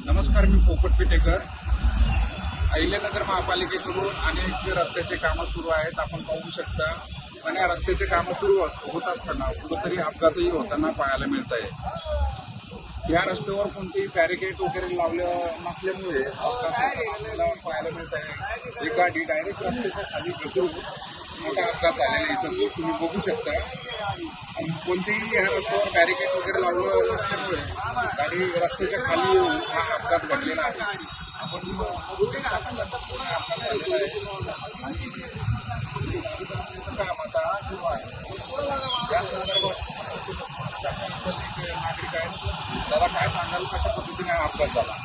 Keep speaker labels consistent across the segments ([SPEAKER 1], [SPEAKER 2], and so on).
[SPEAKER 1] नमस्कार, मी पोपट पिटेकर. अहिल्यानगर महापालिकेकडून अनेक रस्त्याचे कामं सुरू आहेत. आपण पाहू शकता. पण या रस्त्याचे कामं सुरू होत असताना कुठेतरी अपघातही होताना पाहायला मिळत आहे. या रस्त्यावर कोणतेही बॅरिकेड वगैरे लावलं नसल्यामुळे अपघात पाहायला मिळत आहे. एक गाडी डायरेक्ट रस्त्याच्या खाली घसरून मोठा अपघात झालेला इथं तुम्ही बघू शकता. कोणतेही या रस्त्यावर बॅरिकेड वगैरे लावलं नसल्यामुळे गाडी रस्त्याच्या खाली येऊन हा अपघात घडलेला आहे. आपण बघू शकता अपघात झालेला आहे. काम आता सुरू आहे. या संदर्भात नागरिक आहेत. दादा, काय सांगाल, कशा पद्धतीने हा अपघात झाला?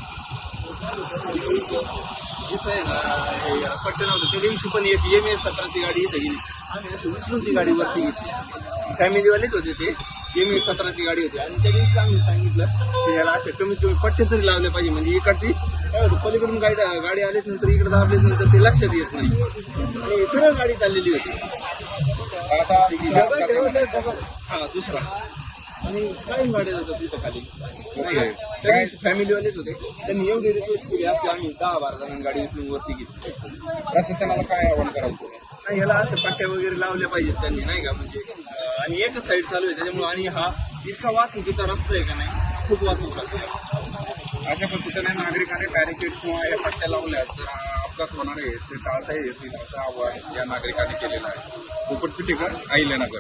[SPEAKER 2] इथं आहे ना, पट्टण होतं त्या दिवशी पण एक EMS 17ची गाडी इथं गेली. आम्ही असं उचलून ती गाडी वरती घेतली. फॅमिलीवालेच होते ते. EMS 17ची गाडी होती आणि त्या दिवशी आम्ही सांगितलं की याला असे कमीत कमी पट्टे तरी लावले पाहिजे. म्हणजे इकडची काय होतं, पलीकडून गाडी आलीच नंतर इकडे दाबलीच नंतर ते लक्षात येत नाही आणि सरळ गाडी चाललेली होती. हा दुसरा आणि काही गाड्या होत्या तिथं खाली. फॅमिलीवालेच होते. त्यांनी एवढी रिक्वेस्ट केली असते आम्ही 10-12 जणांनी गाडी उचलून वरती घेतली.
[SPEAKER 1] प्रशासनाला काय आवाहन कराल?
[SPEAKER 2] नाही, याला असे पट्ट्या वगैरे लावल्या पाहिजेत त्यांनी, नाही का? म्हणजे आणि एकच साईड चालू आहे त्याच्यामुळे. आणि हा इतका वाहतुकीचा रस्ता आहे का नाही, खूप वाहतूक असते.
[SPEAKER 1] अशा पद्धतीने नागरिकांनी बॅरिकेड किंवा या पट्ट्या लावल्या तर अपघात होणार आहे ते टाळता येईल असं आवाहन या नागरिकांनी केलेलं आहे. पोपट पिटेकर, अहिल्यानगर.